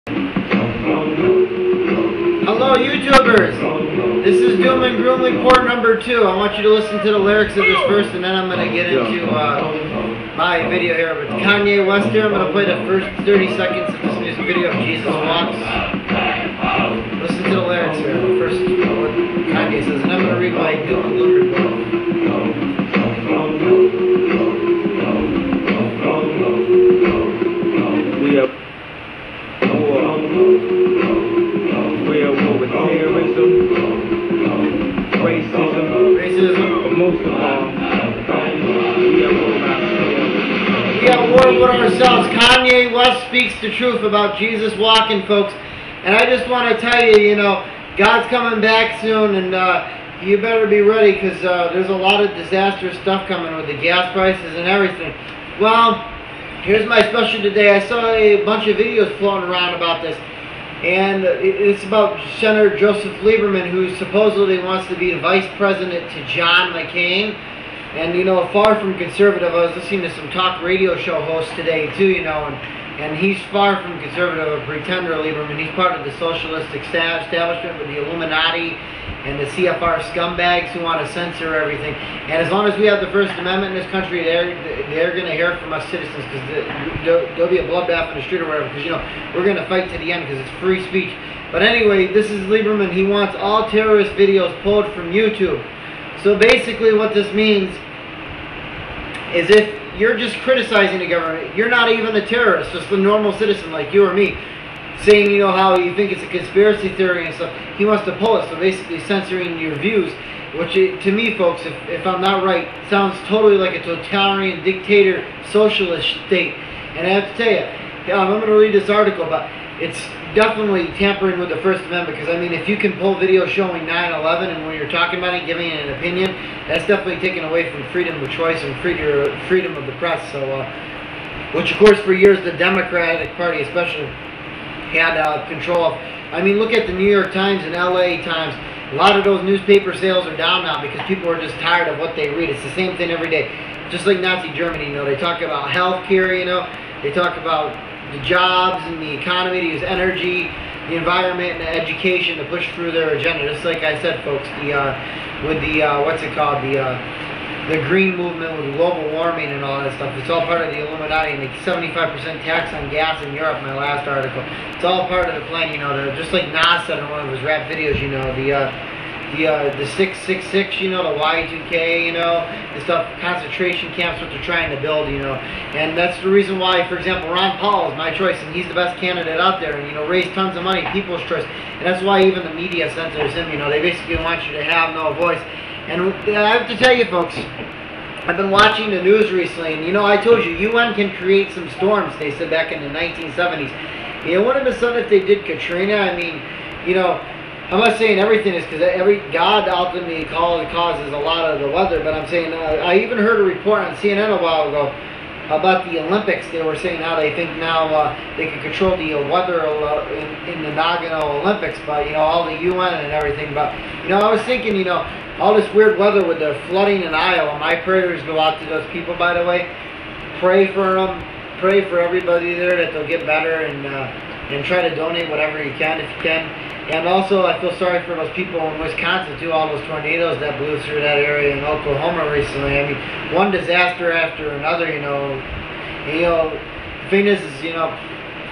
Hello YouTubers, this is Doom and Gloom Report number 2. I want you to listen to the lyrics of this first and then I'm going to get into my video here. But Kanye West here, I'm going to play the first 30 seconds of this music video of Jesus Walks. Listen to the lyrics here, first what Kanye says, and I'm going to read my Doom and Gloom Report. We are war with terrorism, racism, but most of all, we are war with ourselves. Kanye West speaks the truth about Jesus walking, folks. And I just want to tell you, you know, God's coming back soon, and you better be ready, because there's a lot of disastrous stuff coming with the gas prices and everything. Well, here's my special today. I saw a bunch of videos floating around about this. And it's about Senator Joseph Lieberman, who supposedly wants to be the vice president to John McCain. And, you know, far from conservative. I was listening to some talk radio show hosts today, too, you know, and he's far from conservative, a pretender, Lieberman. He's part of the socialist establishment with the Illuminati and the CFR scumbags who want to censor everything. And as long as we have the First Amendment in this country, they're going to hear from us citizens, because there'll be a bloodbath in the street or whatever, because, you know, we're going to fight to the end because it's free speech. But anyway, this is Lieberman. He wants all terrorist videos pulled from YouTube. So basically what this means is, if you're just criticizing the government, you're not even a terrorist, just a normal citizen like you or me, saying, you know, how you think it's a conspiracy theory and stuff, he wants to pull it. So basically censoring your views, which to me, folks, if I'm not right, sounds totally like a totalitarian dictator socialist state. And I have to tell you, I'm going to read this article, but it's definitely tampering with the First Amendment, because I mean, if you can pull video showing 9/11 and when you're talking about it, giving an opinion, that's definitely taken away from freedom of choice and freedom of the press. So, which of course for years the Democratic Party especially had control of. I mean, look at the New York Times and LA Times. A lot of those newspaper sales are down now because people are just tired of what they read. It's the same thing every day. Just like Nazi Germany, you know, they talk about healthcare, you know, they talk about the jobs and the economy, to use energy, the environment, and the education to push through their agenda. Just like I said, folks, with the what's it called, the green movement with global warming and all that stuff. It's all part of the Illuminati, and the 75% tax on gas in Europe, my last article. It's all part of the plan, you know. Just like Nas said in one of his rap videos, you know, the 666, you know, the Y2K, you know, the stuff, concentration camps, what they're trying to build, you know. And that's the reason why, for example, Ron Paul is my choice, and he's the best candidate out there, and, you know, raised tons of money, people's choice. And that's why even the media censors him, you know. They basically want you to have no voice. And I have to tell you, folks, I've been watching the news recently, and, you know, I told you, UN can create some storms, they said back in the 1970s. You know, wouldn't it have been something if they did Katrina? I mean, you know, I'm not saying everything is, because God ultimately causes a lot of the weather, but I'm saying, I even heard a report on CNN a while ago about the Olympics. They were saying how they think now they can control the weather in the Nagano Olympics by, you know, all the UN and everything. But, you know, I was thinking, you know, all this weird weather with the flooding in Iowa, my prayers go out to those people, by the way. Pray for them. Pray for everybody there that they'll get better, and try to donate whatever you can if you can. And also, I feel sorry for those people in Wisconsin, too, all those tornadoes that blew through that area in Oklahoma recently. I mean, one disaster after another, you know. And, you know, the thing is, you know,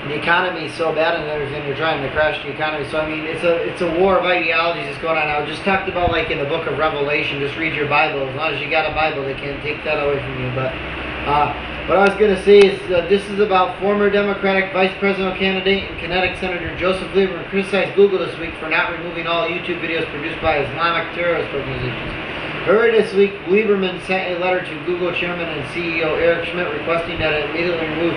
the economy is so bad and everything, they're trying to crash the economy. So, I mean, it's a war of ideologies that's going on now. Just talked about, like, in the book of Revelation, just read your Bible. As long as you got a Bible, they can't take that away from you. But what I was going to say is this is about former Democratic vice presidential candidate and Connecticut Senator Joseph Lieberman criticized Google this week for not removing all YouTube videos produced by Islamic terrorist organizations. Earlier this week, Lieberman sent a letter to Google Chairman and CEO Eric Schmidt requesting that it immediately remove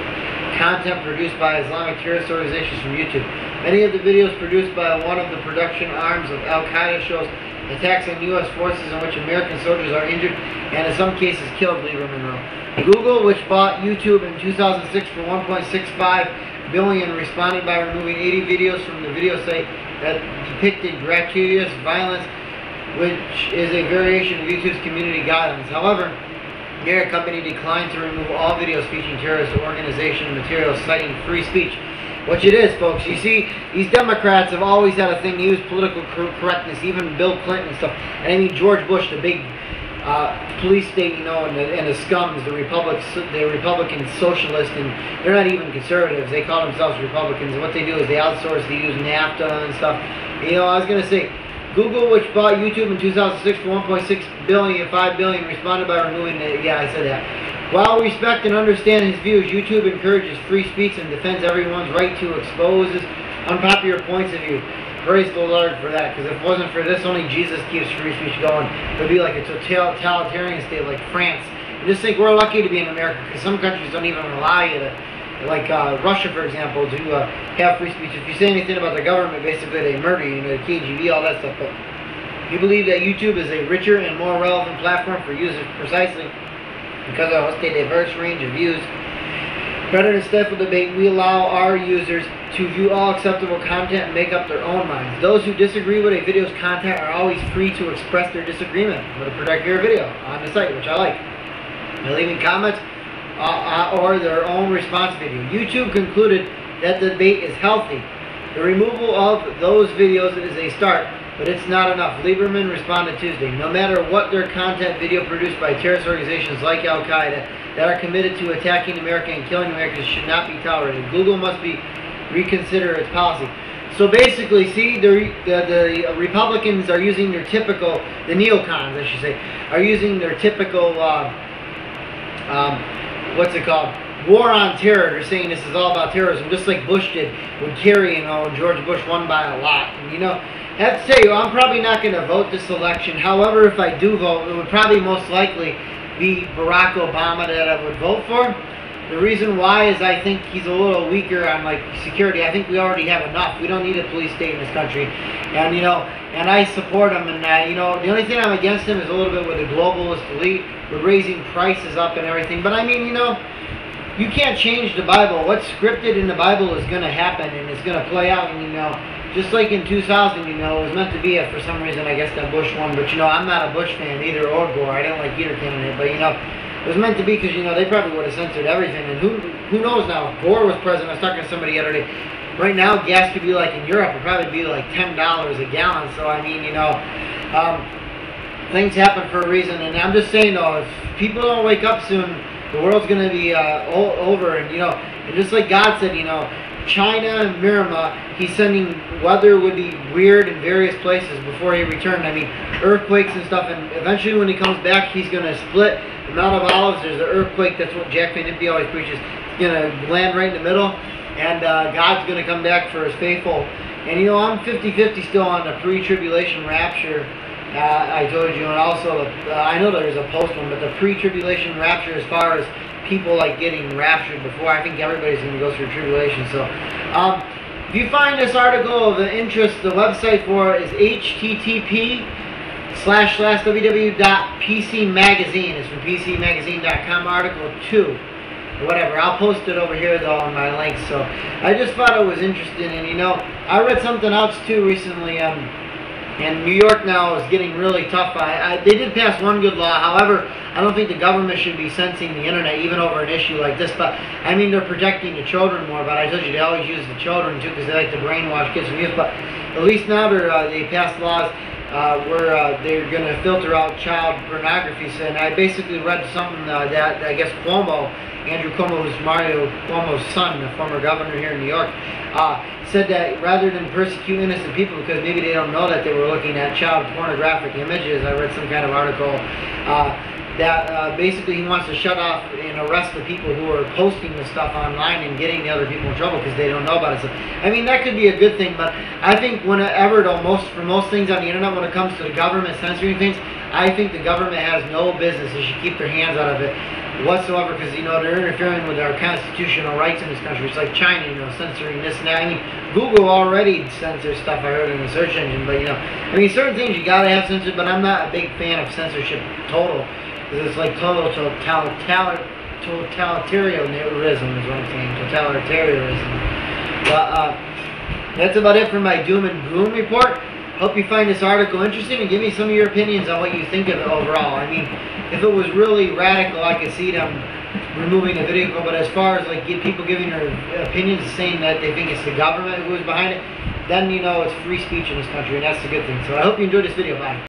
content produced by Islamic terrorist organizations from YouTube. Many of the videos produced by one of the production arms of Al-Qaeda shows attacks on U.S. forces in which American soldiers are injured and in some cases killed, Lieberman wrote. Google, which bought YouTube in 2006 for $1.65 billion, responded by removing 80 videos from the video site that depicted gratuitous violence, which is a variation of YouTube's community guidelines. However, Your company declined to remove all videos featuring terrorist organization materials citing free speech. Which it is, folks. You see, these Democrats have always had a thing to use political correctness, even Bill Clinton and stuff. And I mean George Bush, the big police state, you know, and the scums, the Republican socialists, and they're not even conservatives. They call themselves Republicans. And what they do is they outsource, they use NAFTA and stuff. You know, I was going to say, Google, which bought YouTube in 2006 for $1.6 billion, $5 billion, responded by removing the, yeah, I said that. While we respect and understand his views, YouTube encourages free speech and defends everyone's right to expose his unpopular points of view. Praise the Lord for that, because if it wasn't for this, only Jesus keeps free speech going. It would be like a totalitarian state like France. I just think we're lucky to be in America, because some countries don't even allow you to, like Russia, for example, to have free speech. If you say anything about the government, basically they murder you, the KGB, all that stuff. But you believe that YouTube is a richer and more relevant platform for users precisely because of a diverse range of views. Rather than stifle debate, we allow our users to view all acceptable content and make up their own minds. Those who disagree with a video's content are always free to express their disagreement with a particular video on the site, which I like. By leaving comments or their own response video. YouTube concluded that the debate is healthy. The removal of those videos is a start, but it's not enough. Lieberman responded Tuesday. No matter what their content, video produced by terrorist organizations like Al-Qaeda that are committed to attacking America and killing Americans should not be tolerated. Google must reconsider its policy. So basically, see, the Republicans are using their typical, the neocons, I should say, are using their typical, what's it called? War on terror. They're saying this is all about terrorism, just like Bush did with Kerry, you know, George Bush won by a lot. And, you know, I have to say, I'm probably not going to vote this election. However, if I do vote, it would probably most likely be Barack Obama that I would vote for. The reason why is I think he's a little weaker on, like, security. I think we already have enough. We don't need a police state in this country. And, you know, and I support him. And, you know, the only thing I'm against him is a little bit with the globalist elite. We're raising prices up and everything. But, I mean, you know, you can't change the Bible. What's scripted in the Bible is going to happen, and it's going to play out. And, you know, just like in 2000, you know, it was meant to be for some reason, I guess, that Bush won. But, you know, I'm not a Bush fan either, or Gore. I didn't like either candidate. But, you know, it was meant to be because, you know, they probably would have censored everything. And who knows now? If Gore was president. I was talking to somebody the other day. Right now, gas could be like in Europe. It'd probably be like $10 a gallon. So, I mean, you know, things happen for a reason. And I'm just saying, though, if people don't wake up soon, the world's going to be over. And, you know, and just like God said, you know, China, Myanmar, he's sending weather would be weird in various places before he returned. I mean, earthquakes and stuff. And eventually when he comes back, he's going to split the Mount of Olives. There's an earthquake. That's what Jack Van Impe always preaches. It's going to land right in the middle. And God's going to come back for his faithful. And, you know, I'm 50-50 still on the pre-tribulation rapture. I told you, and also I know there's a post one, but the pre-tribulation rapture, as far as people like getting raptured before, I think everybody's going to go through tribulation. So, if you find this article of interest, the website for it is http://www.pcmagazine. It's from pcmagazine.com, article 2. Whatever, I'll post it over here though on my links. So, I just thought it was interesting, and you know, I read something else too recently. And New York now is getting really tough. They did pass one good law. However, I don't think the government should be censoring the internet even over an issue like this. But, I mean, they're protecting the children more. But I told you they always use the children, too, because they like to brainwash kids from youth. But at least now they passed laws where they're going to filter out child pornography. So, and I basically read something that I guess Andrew Cuomo, who's Mario Cuomo's son, the former governor here in New York, said that rather than persecute innocent people because maybe they don't know that they were looking at child pornographic images, I read some kind of article that basically he wants to shut off and arrest the people who are posting the stuff online and getting the other people in trouble because they don't know about it. So, I mean, that could be a good thing, but I think whenever, though, for most things on the internet, when it comes to the government censoring things, I think the government has no business. They should keep their hands out of it whatsoever, because, you know, they're interfering with our constitutional rights in this country. It's like China, you know, censoring this and that. I mean, Google already censors stuff, I heard, in the search engine, but, you know, I mean, certain things you gotta have censored, but I'm not a big fan of censorship total, because it's like total totalitarianism is what I'm saying, totalitarianism. But, that's about it for my Doom and Gloom Report. Hope you find this article interesting and give me some of your opinions on what you think of it overall. I mean, if it was really radical, I could see them removing the video, but as far as like people giving their opinions saying that they think it's the government who is behind it, then you know it's free speech in this country, and that's the good thing. So I hope you enjoyed this video. Bye.